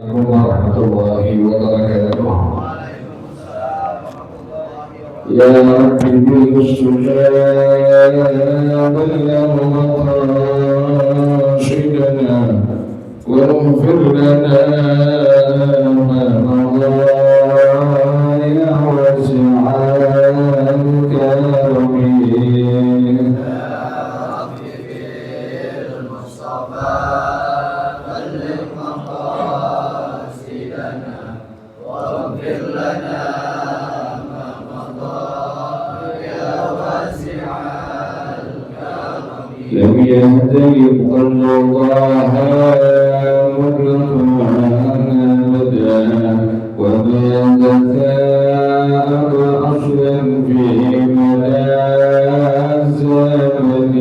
warahmatullahi wabarakatuh. Ya Rabbi bismillah maqasidana waghfir lana ma madha ya wasi'al karami. لم يهتدي قل الله مطلقا أبدا وما ذكاء أصلا في مدى الزمن.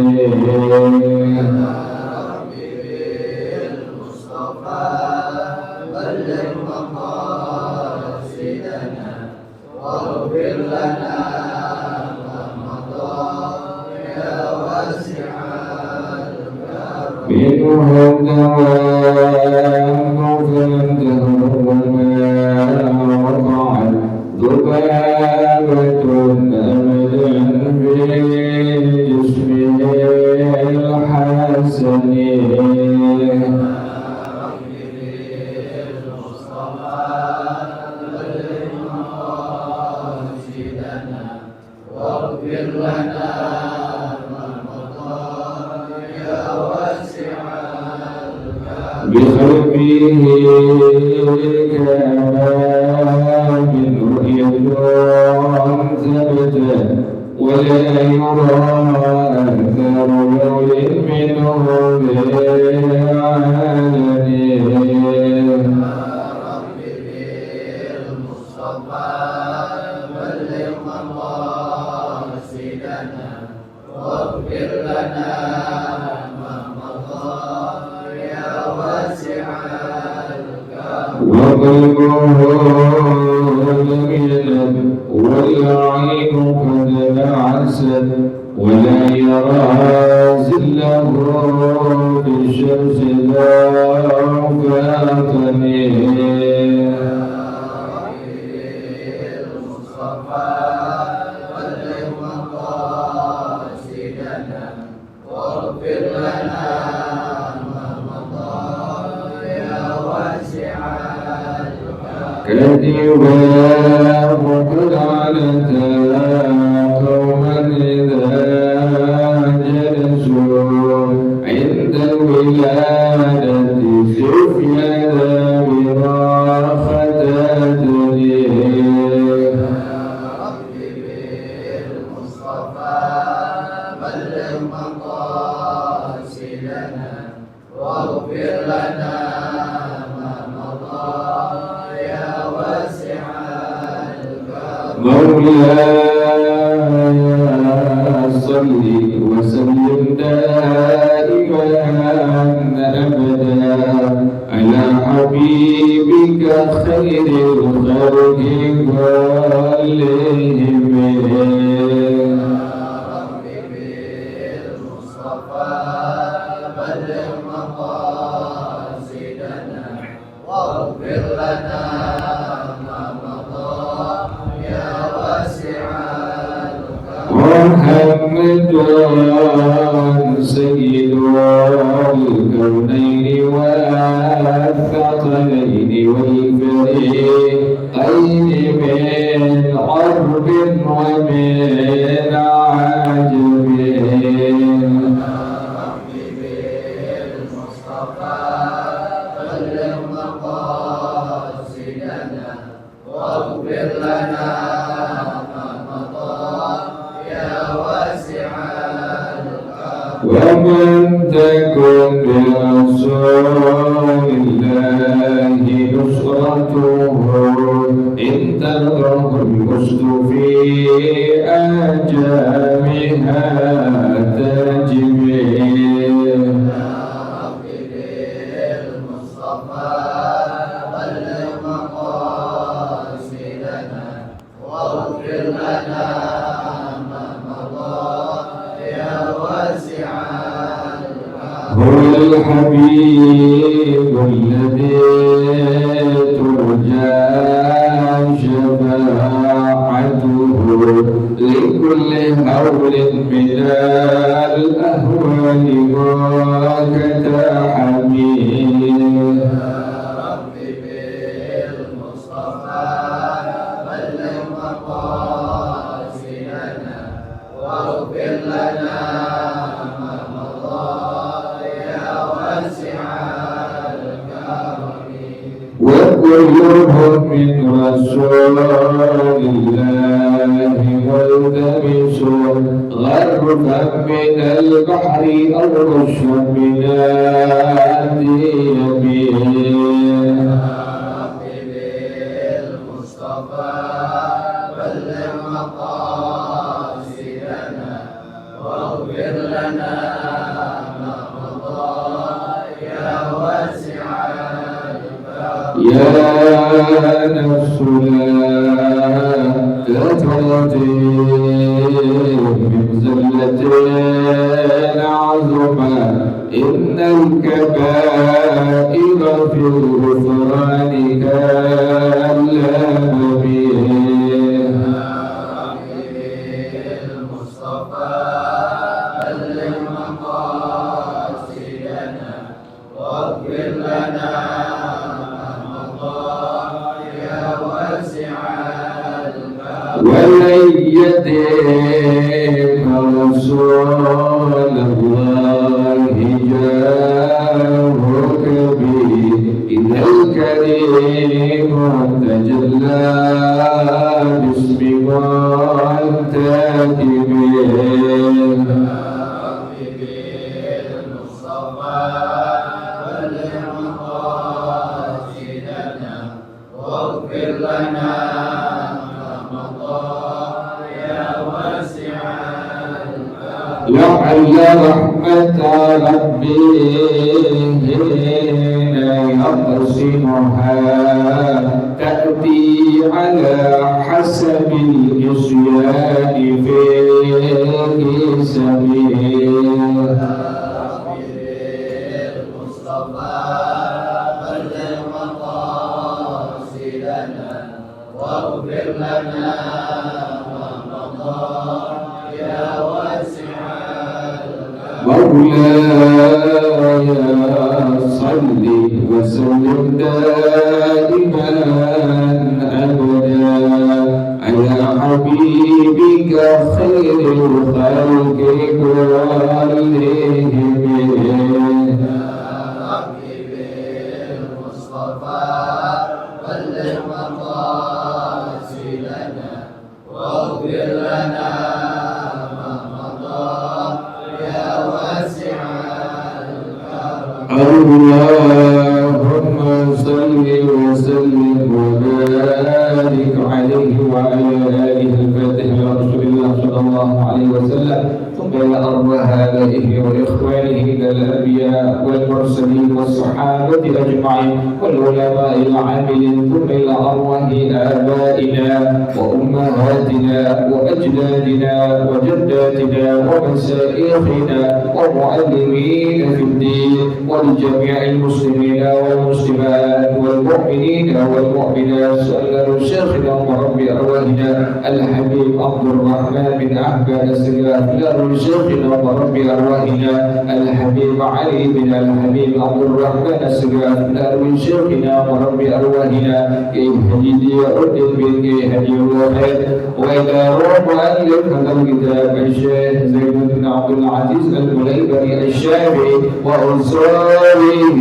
منه الدوام فانتهوا وما وقعت ذبابة أبدا في جسمه الحسن. بخلقه كما من رؤية ثبتا ولا يرى أثر يوم منه بعالمين. وقلبه لم يلد والعين قد نعست ولا يرى زله بالشمس ذاقتني. كتبا وقد علتا قوما إذا جلسوا عند الولادة سف يدا براخة تدريب. واغفر لنا مولاي صل وسلم دائما أبدا على حبيبك خير الخلق كلهم. واغفر لنا محمد سيد الكونين والثقلين والفريقين من عرب ومن عجم. واغفر لنا ومن تكن برسول الله نصرته إن تلقه الحسن في أنجامها تجمي. واغفر لنا هو الحبيب الذي وكلهم من رسول الله والتمسوا غرفا من البحر أو رشفا من اليمين. واغفر لنا ما مضى يا واسع الكرم. يا نفس لا تتردي من زلة عظمى إن الكبائر في الغفران كاللامين. ولن يديك رسول الله جاهك به إذا الكريم تجلى باسم والتاكبين. واغفر لنا لعل رحمة ربي يقسمها تأتي على حسب الإصيان في سبيل. واغفر لنا ما مضى يا واسع مولاي صل وسلم دائما أبدا على حبيبك خير الخلق كلهم. واغفر لنا ما مضى يا واسع الكرم. اللهم صل وسلم وبارك عليه وعلى آله الفاتح لرسول الله صلى الله عليه وسلم، ثم إلى أرواح آبائه وإخوانه من الأنبياء والمرسلين والصحابة أجمعين والعلماء العاملين، ثم إلى أرواح آبائنا وأمهاتنا وأجدادنا وجداتنا ومشايخنا ومعلمين في الدين ولجميع المسلمين والمسلمات والمؤمنين والمؤمنات. سأل شيخنا وربي أرواحنا الحبيب عبد الرحمن بن أحمد السقاف شيخنا وربي أرواحنا الحبيب علي بن الحبيب عبد الرحمن السقاف شيخنا وربي أرواحنا هدي أردن بن هدي الوحيد. وإلى روح مؤلف هذا الكتاب الشيخ زيد بن عبد العزيز المليبري الشافعي وأنصارهم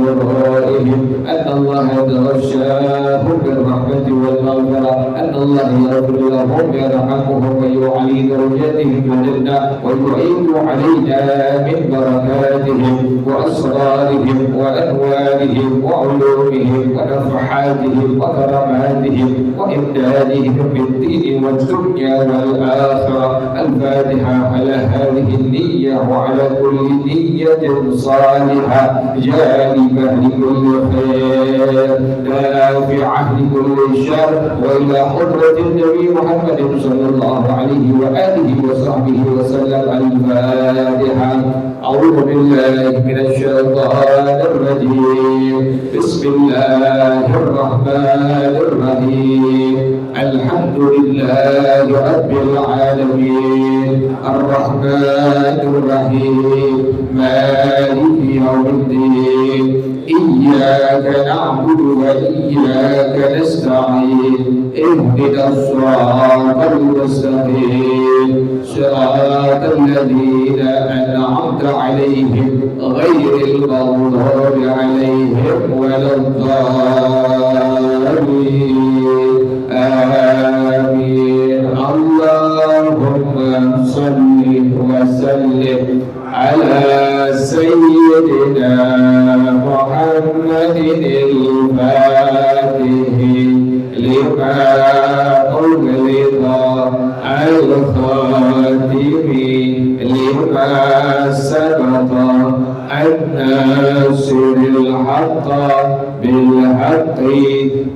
وفرائهم أن الله يتغشاهم بالرحمة والمغفرة، أن الله يغفر لهم ويرحمهم ويعلي درجاتهم في الجنة ويعيد علينا من بركاتهم وأسرارهم وأنوارهم وعلومهم ونفحاتهم وكراماتهم وإمدادهم بالدين والدنيا والآخرة. الفاتحة على هذه النية وعلى كل نية صالحة جالبة لكل خير نافعة لكل شر. وإلى حضرة النبي محمد صلى الله عليه وآله وصحبه وسلم. الفاتحة. أعوذ بالله من الشيطان الرجيم. بسم الله الرحمن الرحيم. الحمد لله رب العالمين الرحمن الرحيم مالك يوم الدين. إياك نعبد وإياك نستعين. اهدنا الصراط المستقيم صراط الذين أنعمت عليهم غير المغضوب عليهم ولا الضالين.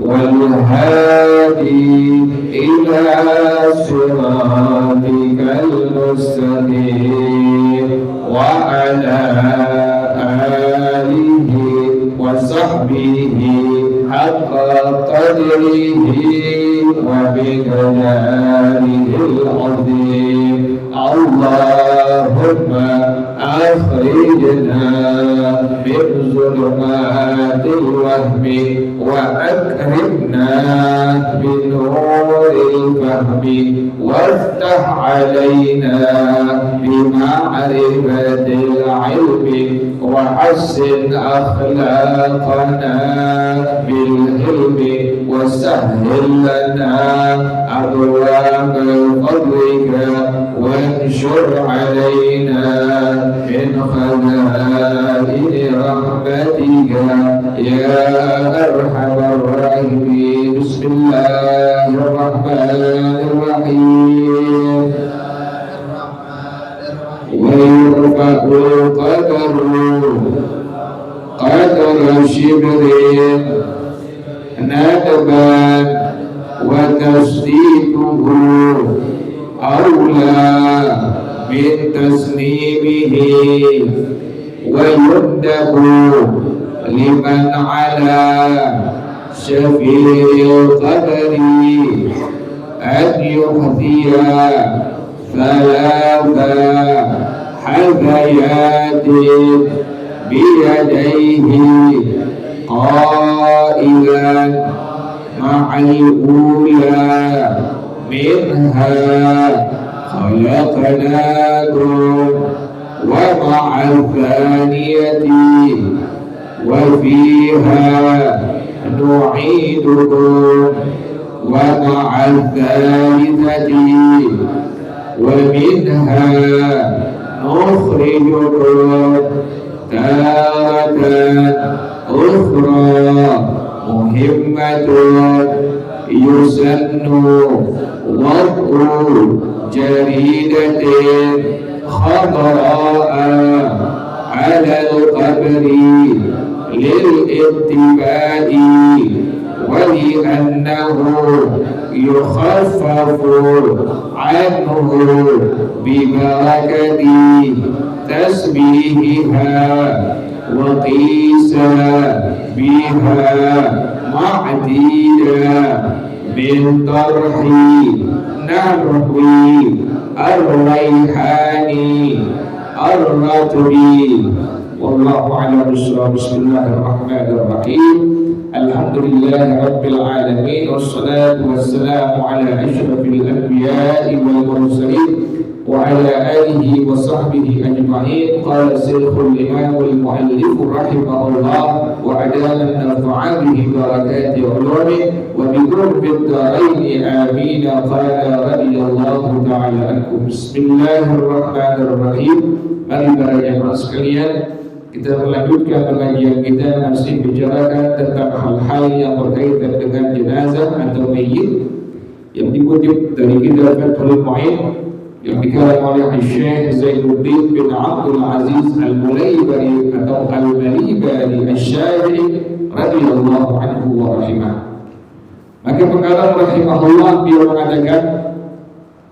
والهادي إلى صراطك المستقيم وعلى آله وصحبه حق قدره وبجلاله العظيم. اللهم أخرجنا من ظلمات الوهم وأكرمنا بنور الفهم وافتح علينا بمعرفة العلم وحسن أخلاقنا بالحلم وسهل لنا أبواب فضلك وانشر علينا من خزائن رحمتك يا أرحم الراحمين. بسم الله الرحمن الرحيم. ويرفع القدر قدر شبر ندبا وتسديده أولى من تسليمه ويندب لمن على شفيع القدر أن يحذي ثلاث حذيات بيديه قائلا مع الأولى منها خلقناكم ومع الثانية وفيها نعيدكم ومع الثالثة ومنها نخرجكم تارة أخرى مهمة يسن وضع جريدة خضراء على القبر للاتباع ولأنه يخفف عنه ببركة تسبيحها وقيس بها معديدا من طرح نحو الريحان الرطب. والله أعلم بالصواب. بسم الله الرحمن الرحيم. الحمد لله رب العالمين والصلاة والسلام على أشرف الأنبياء والمرسلين وعلى آله وصحبه أجمعين. قال الشيخ الإمام المؤلف رحمه الله وعدانا نفع به بركات علومه وبقرب الدارين آمين. قال رضي الله تعالى عنكم. بسم الله الرحمن الرحيم. Mari para jemaah sekalian, kita melanjutkan pengajian kita masih bicarakan tentang hal-hal yang berkaitan dengan jenazah atau mayyit yang dikutip dari kitab Fathul Mu'in yang dikarangi oleh Syekh Zainuddin bin Abdul Aziz Al-Mulaybari atau Al-Malibari Asy-Syafi'i radhiyallahu anhu wa rahimah. Maka pengarang rahimahullah dia mengatakan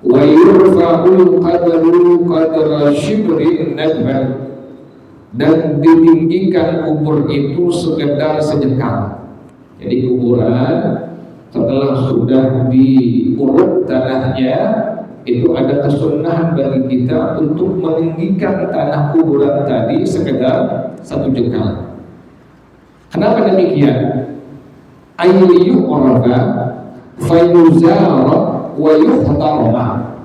wa yurfa'ul qadru qadra shibrin nadban, dan ditinggikan kubur itu sekedar sejengkal. Jadi kuburan setelah sudah diuruk tanahnya itu ada kesunahan bagi kita untuk meninggikan tanah kuburan tadi sekedar satu jengkal. Kenapa demikian? Ayyuhu orafa fayuzara wa yuhtarama.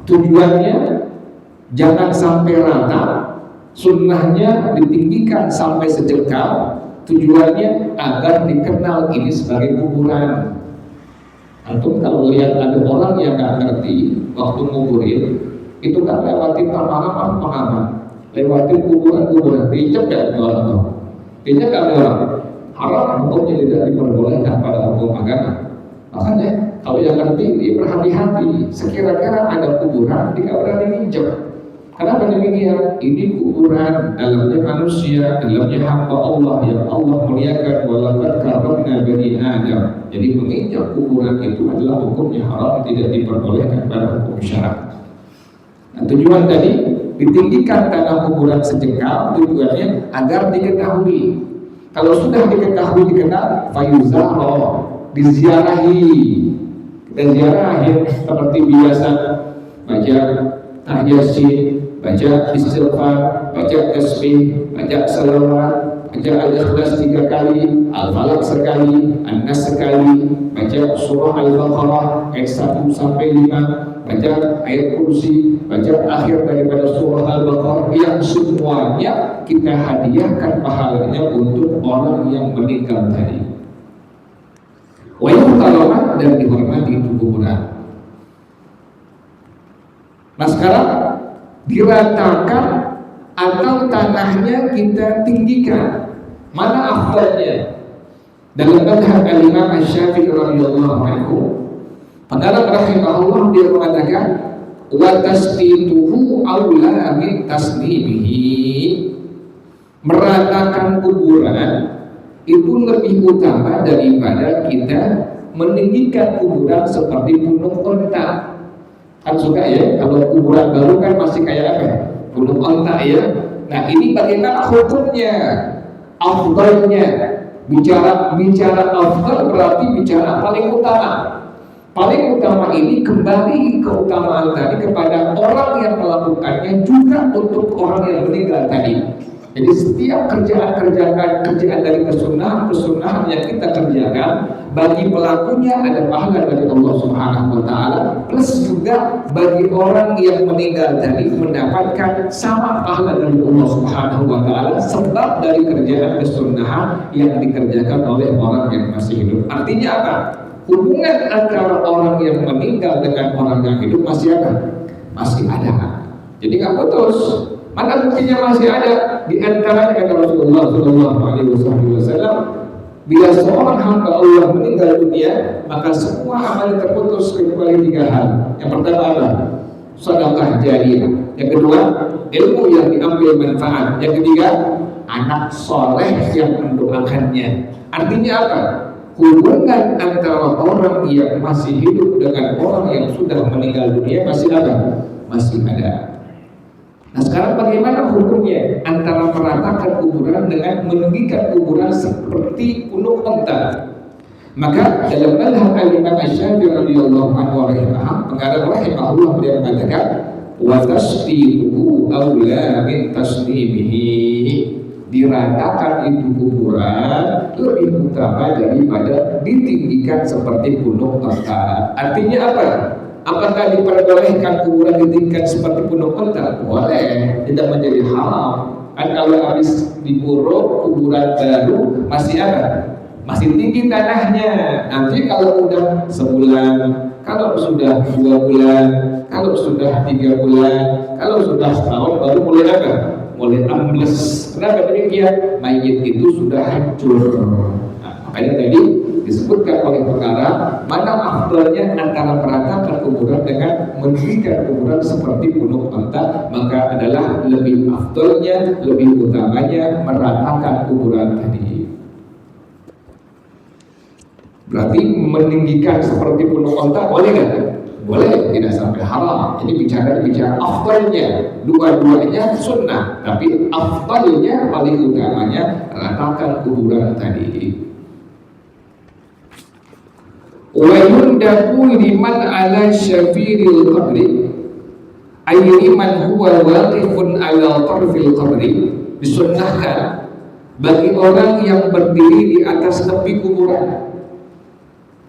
Tujuannya jangan sampai rata, sunnahnya ditinggikan sampai sejengkal. Tujuannya agar dikenal ini sebagai kuburan. Atau kalau lihat ada orang yang nggak ngerti waktu nguburin, itu kan lewati pemahaman, lewati kuburan, pijak gak ada orang tuh, pijak gak ada orang, haram hukumnya tidak diperbolehkan pada hukum agama. Makanya kalau yang ngerti dia berhati-hati, sekira-kira ada kuburan dia nggak berani nginjek. Kenapa demikian? Ini kuburan, dalamnya manusia, dalamnya hamba Allah yang Allah muliakan. Walaqad karramna bani Adam. Jadi menginjak kuburan itu adalah hukumnya haram, tidak diperbolehkan pada hukum syarak. Nah, tujuan tadi ditinggikan tanah kuburan sejengkal, tujuannya agar diketahui. Kalau sudah diketahui dikenal, fayuzaro, diziarahi. Kita ziarahi seperti biasa, baca tahyasin, baca istighfar, baca tasbih, baca salawat, baca al-ikhlas 3 kali, al-falaq sekali, an-nas sekali, baca surah al-baqarah ayat 1 sampai 5, baca ayat kursi, baca akhir daripada surah al-baqarah, yang semuanya kita hadiahkan pahalanya untuk orang yang meninggal tadi. Wa yuhtaramah, dan dihormati itu kuburan. Nah sekarang diratakan atau tanahnya kita tinggikan, mana afdalnya? Dalam madhab al-Imam Asy-Syafi'i radhiyallahu anhu, pengarang rahimahullah, dia mengatakan wa tasdituhu aula min tasnibihi, meratakan kuburan itu lebih utama daripada kita meninggikan kuburan seperti gunung onta. Kan suka ya, kalau kuburan baru kan masih kayak apa? Gunung onta ya. Nah ini bagaimana hukumnya? Afdalnya, bicara afdal berarti bicara paling utama. Paling utama ini kembali keutamaan tadi kepada orang yang melakukannya, juga untuk orang yang meninggal tadi. Jadi setiap kerjaan dari kesunahan yang kita kerjakan, bagi pelakunya ada pahala dari Allah Subhanahu wa taala, plus juga bagi orang yang meninggal tadi mendapatkan sama pahala dari Allah Subhanahu wa taala sebab dari kerjaan kesunahan yang dikerjakan oleh orang yang masih hidup. Artinya apa? Hubungan antara orang yang meninggal dengan orang yang hidup masih ada. Jadi nggak putus. Mana buktinya masih ada? Di antaranya kata Rasulullah SAW, bila seorang hamba Allah meninggal dunia, maka semua amal terputus kecuali 3 hal. Yang pertama apa? Sedekah jariyah. Yang kedua, ilmu yang diambil manfaat. Yang ketiga, anak soleh yang mendoakannya. Artinya apa? Hubungan antara orang yang masih hidup dengan orang yang sudah meninggal dunia masih ada. Nah sekarang bagaimana hukumnya antara meratakan kuburan dengan meninggikan kuburan seperti gunung onta? Maka dalam madhab al-Imam Asy-Syafi'i radhiyallahu anhu pengarang rahimahullah, beliau mengatakan wa tasdiquhu aula min tasnibihi, diratakan itu kuburan lebih utama daripada ditinggikan seperti gunung onta. Artinya apa? Apakah diperbolehkan kuburan ditinggikan seperti gunung onta? Boleh, tidak menjadi haram. Kan kalau habis diburuk kuburan baru masih ada, masih tinggi tanahnya. Nanti kalau udah sebulan, kalau sudah 2 bulan, kalau sudah 3 bulan, kalau sudah setahun, baru mulai apa? Mulai ambles. Kenapa demikian? Mayit itu sudah hancur. Nah, makanya tadi disebutkan oleh perkara mana afdalnya antara meratakan kuburan dengan meninggikan kuburan seperti gunung onta, maka adalah lebih afdalnya, lebih utamanya meratakan kuburan tadi. Berarti meninggikan seperti gunung onta boleh nggak? Boleh, tidak sampai haram. Ini bicara afdalnya, dua-duanya sunnah, tapi afdalnya paling utamanya ratakan kuburan tadi. Wa yundaku liman ala syafiril qabri, ay liman huwa waqifun ala tarfil qabri, disunnahkan bagi orang yang berdiri di atas tepi kuburan.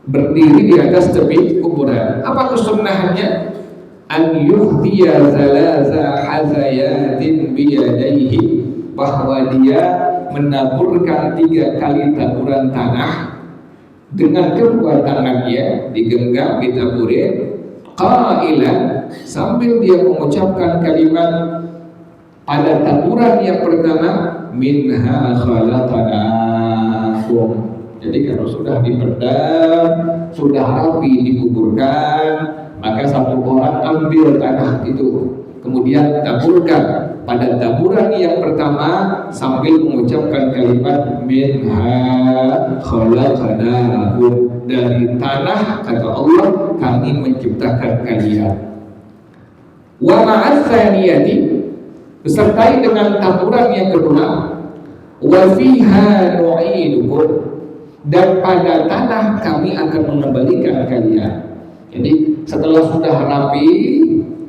Berdiri di atas tepi kuburan. Apa kesunnahannya? An yuhdiya zalaza hazayatin biyadaihi, bahwa dia menaburkan 3 kali taburan tanah dengan kedua tangannya, digenggam, ditaburin, qailan, sambil dia mengucapkan kalimat pada taburan yang pertama, minha khalaqnakum. Jadi kalau sudah dipendam, sudah rapi dikuburkan, maka satu orang ambil tanah itu, kemudian taburkan pada taburan yang pertama sambil mengucapkan kalimat minha khalaqnakum, dari tanah kata Allah kami menciptakan kalian. Wa ma'atsaniyati, besertai dengan taburan yang kedua, wa fiha nu'idukum, dan pada tanah kami akan mengembalikan kalian. Jadi setelah sudah rapi,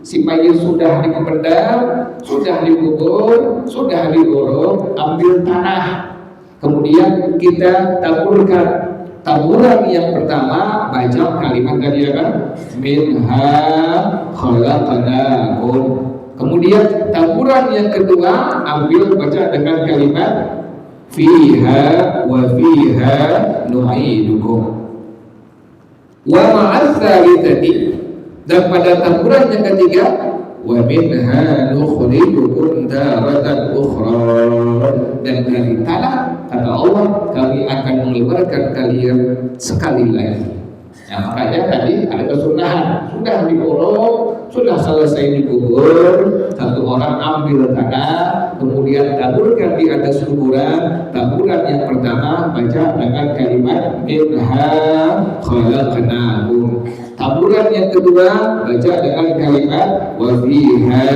si mayit sudah dipendam, sudah dikubur, sudah diuruk, ambil tanah, kemudian kita taburkan. Taburan yang pertama baca kalimat tadi kan, minha khalaqnakum. Kemudian taburan yang kedua ambil baca dengan kalimat fiha wa fiha nu'idukum. Wa ma'atsalitsati, dan pada taburan yang ketiga wa minha nukhrijukum daratan ukhra, dan dari tanah kata Allah kami akan mengeluarkan kalian sekali lagi. Ya, makanya tadi ada kesunahan, sudah diuruk, sudah selesai dikubur, satu orang ambil tanah, kemudian taburkan di atas kuburan. Taburan yang pertama baca dengan kalimat minha khalaqnakum. Taburan yang kedua baca dengan kalimat wa fiha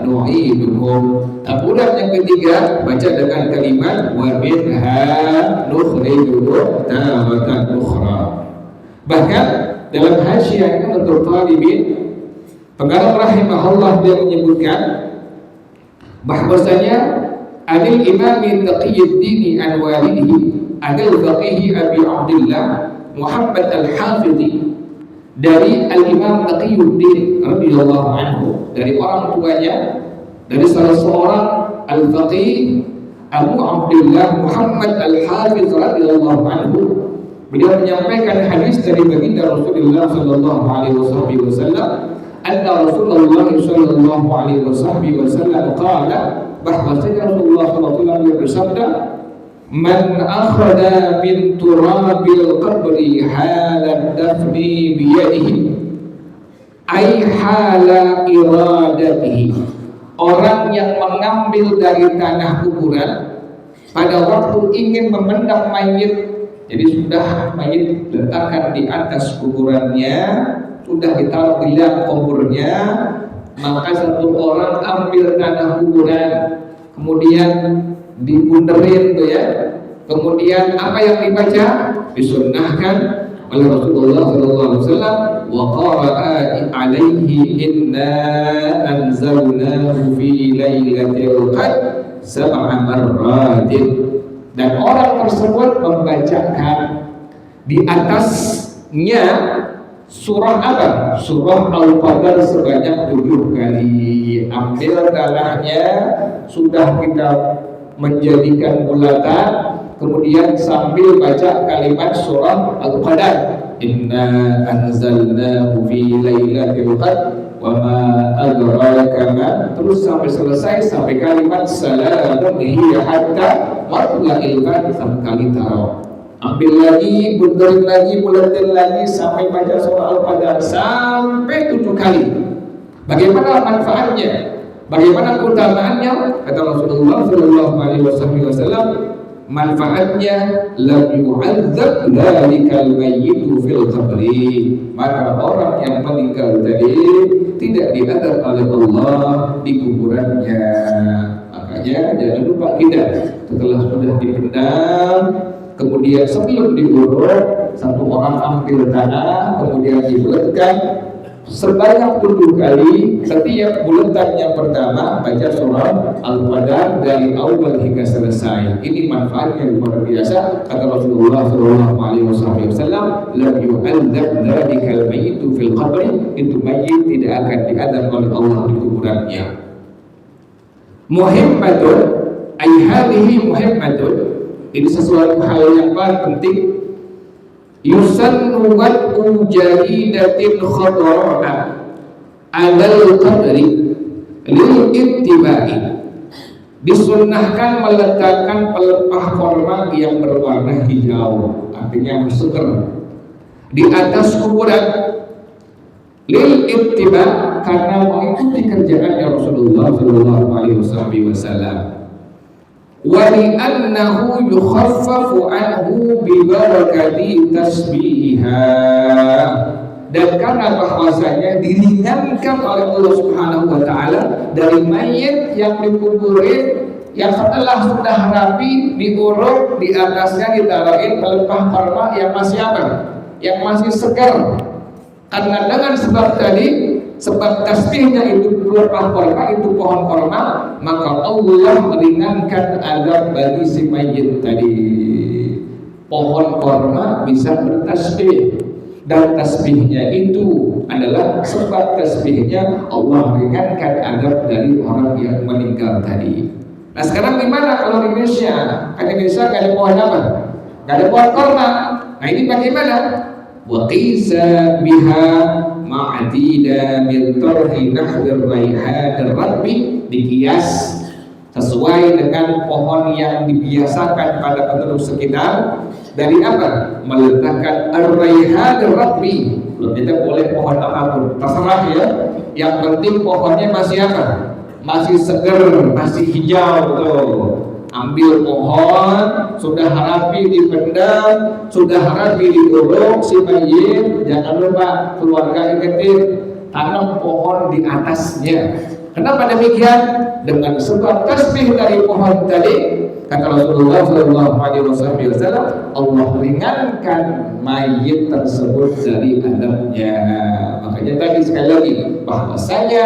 nu'idukum. Taburan yang ketiga baca dengan kalimat wa minha nukhrijukum taratan ukhra. Bahkan dalam hasyiah untuk talibin, pengarang rahimahullah dia menyebutkan bahwasanya anil imami taqiyuddin an walidihi anil faqihi abi abdillah Muhammad al-Hafidhi, dari al-imam Taqiyuddin radhiyallahu anhu, dari orang tuanya, dari salah seorang al-faqih Abu Abdullah Muhammad al-Hafidh radhiyallahu anhu. Beliau menyampaikan hadis dari baginda Rasulullah sallallahu alaihi wasallam, anna Rasulullah sallallahu alaihi wasallam qala, bahwasanya Rasulullah sallallahu alaihi wasallam bersabda, man akhadha min turabil qabri halan dafni biyadihi ay hala iradatihi, orang yang mengambil dari tanah kuburan pada waktu ingin memendam mayit. Jadi sudah mayit letakkan di atas kuburannya, sudah ditaruh di liang kuburnya, maka satu orang ambil tanah kuburan, kemudian dibunderin tuh ya. Kemudian apa yang dibaca? Disunnahkan oleh Rasulullah SAW, wa qara'a alaihi inna anzalnahu fi lailatul qadr sab'a marratin, dan orang tersebut membacakan di atasnya surah apa? Surah Al-Qadar sebanyak 7 kali. Ambil tanahnya, sudah kita menjadikan bulatan, kemudian sambil baca kalimat surah Al-Qadar, inna anzalnahu fi lailatul qadr wa ma adraka ma, terus sampai selesai, sampai kalimat salamun hiya hatta matla'il fajr, sampai kali tarawih. Ambil lagi, bunderin lagi, bulatin lagi sampai baca surah Al-Qadar sampai 7 kali. Bagaimana manfaatnya? Bagaimana keutamaannya? Kata Rasulullah sallallahu alaihi wasallam, manfaatnya lam yu'adzab dzalikal mayyitu fil qabri, maka orang yang meninggal tadi tidak diadab oleh Allah di kuburannya. Makanya jangan lupa kita setelah sudah dipendam, kemudian sebelum diuruk, satu orang ambil tanah, kemudian dibulatkan sebanyak 7 kali. Setiap bulatan yang pertama baca surah Al-Qadar dari awal hingga selesai. Ini manfaatnya luar biasa. Kata Rasulullah SAW, lam yu'adzab dzalikal mayyitu fil qabri, itu mayit tidak akan diadab oleh Allah di kuburannya. Muhimmatun ay hadhihi muhimmatun, ini sesuatu hal yang paling penting. Yusannu wad'u jaridatin khadra'a alal qadri lil ittiba'i, disunnahkan meletakkan pelepah korma yang berwarna hijau, artinya seger, di atas kuburan, lil ittiba, karena mengikuti kerjaannya Rasulullah sallallahu alaihi wasallam. Wa li annahu yukhaffafu anhu bi barakati tasbihiha, dan karena bahwasanya diringankan oleh Allah Subhanahu wa taala dari mayit yang dikuburin, yang setelah sudah rapi diuruk, di atasnya ditaruhin pelepah korma yang masih apa? Yang masih segar. Karena dengan sebab tadi, sebab tasbihnya itu pelepah korma, itu pohon korma, maka Allah meringankan azab bagi si mayit tadi. Pohon korma bisa bertasbih, dan tasbihnya itu adalah sebab tasbihnya Allah ringankan azab dari orang yang meninggal tadi. Nah sekarang gimana kalau di Indonesia? Kan Indonesia gak ada pohon apa? Gak ada pohon korma. Nah ini bagaimana? Wa qisa biha ma'dida min tarhi nahdir raihan rabbi, dikias sesuai dengan pohon yang dibiasakan pada penduduk sekitar. Dari apa? Meletakkan ar-raihan rabbi. Belum kita boleh pohon apapun, terserah ya. Yang penting pohonnya masih apa? Masih segar, masih hijau tuh. Ambil pohon, sudah rapi dipendam, sudah rapi diuruk si mayit. Jangan lupa keluarga ingetin, tanam pohon di atasnya. Kenapa demikian? Dengan sebab tasbih dari pohon tadi, kata Rasulullah SAW, Allah ringankan mayit tersebut dari adabnya. Makanya tadi sekali lagi, bahwasanya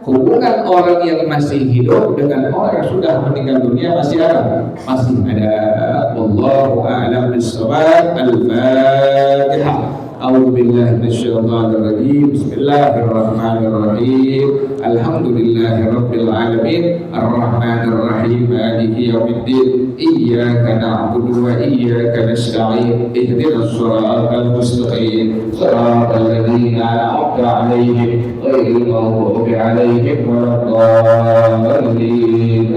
hubungan orang yang masih hidup dengan orang yang sudah meninggal dunia masih ada, masih ada. Wallahu a'lam bissawab. Al-Fatihah. A'udzu billahi minasyaitonir rajim. Bismillahirrahmanirrahim. Alhamdulillahirabbil alamin. Arrahmanir rahim. Maliki yaumiddin. Iyyaka na'budu wa iyyaka nasta'in. Ihdinas shiratal mustaqim. Shiratal ladzina an'amta 'alaihim ghairil maghdubi 'alaihim waladdallin.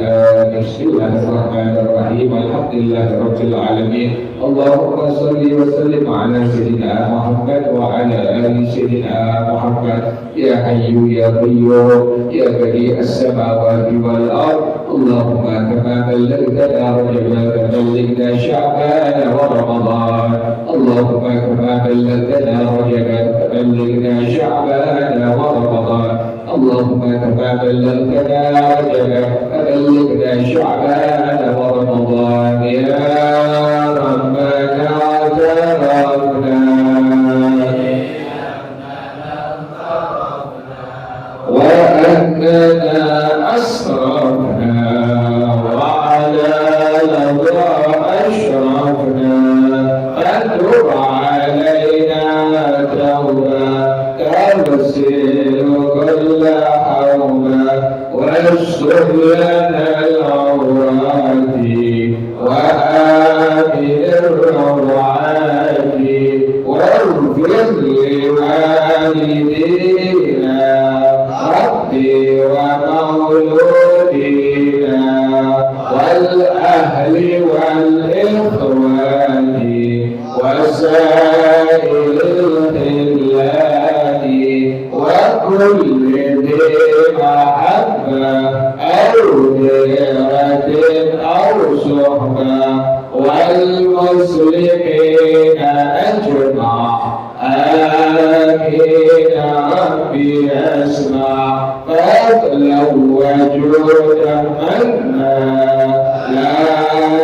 Bismillahirrahmanirrahim. Alhamdulillahirabbil alamin. Allahumma shalli wa sallim ala sayyidina Muhammad wa ala ali sayyidina Muhammad. Ya hayyu ya qayyum ya badi'as samawati wal ard. Allahumma kama ballaghtana Rajab faballighna Sya'ban wa Ramadan. Allahumma kama ballaghtana Rajab faballighna Sya'ban wa Ramadan. Allahumma kama ballaghtana Rajab faballighna Sya'ban wa Ramadan. Ya وأننا أسرفنا وعلى لظى أشرفنا فتب علينا توبة تغسل كل حوبة واستر لنا العورات وآمن الروعات واغفر لوالدينا ومولودينا والأهل والإخوان وسائر الخلان وكل ذي محبة أو ديرة أو صحبة والمسلمين أجمع. آمين ربي أسمع فضلا وجودا منا لا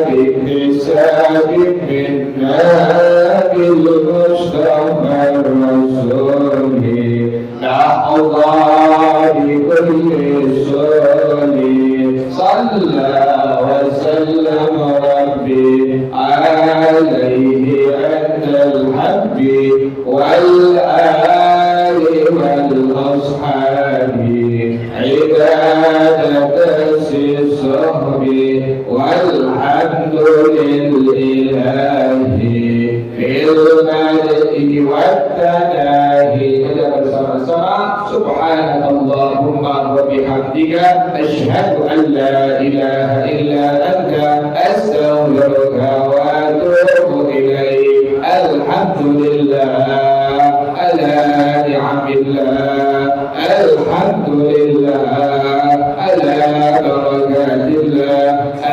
بحساب منا بالمصطفى الرسول نحظى بكل صول صلى وسلم ربي عليه أن الحب والآل والأصحاب عبادة الصحب والحمد لله في الملء والتناهي. سبحانك اللهم وبحمدك أشهد أن لا إله إلا أنت أستغفرك وأتوب إليك. الحمد لله على نعمه الله الحمد لله على بركات الله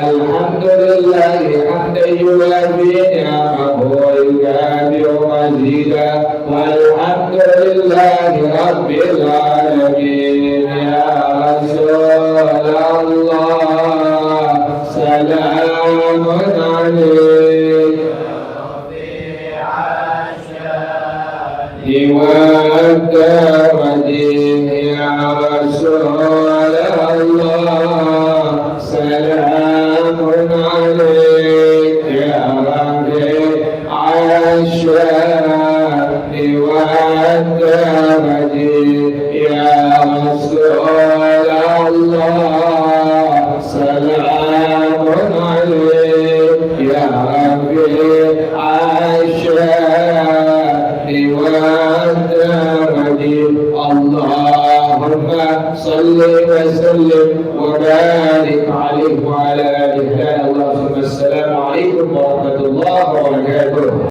الحمد لله حمدا يوافي نعمه ويكافئ مزيدا والحمد لله رب العالمين يا رسول الله سلام عليك والدين يا رسول الله سلام عليك يا ربيع الشام والدين يا رسول الله سلام عليك يا ربيع الشام والدين اللهم صل وسلم وبارك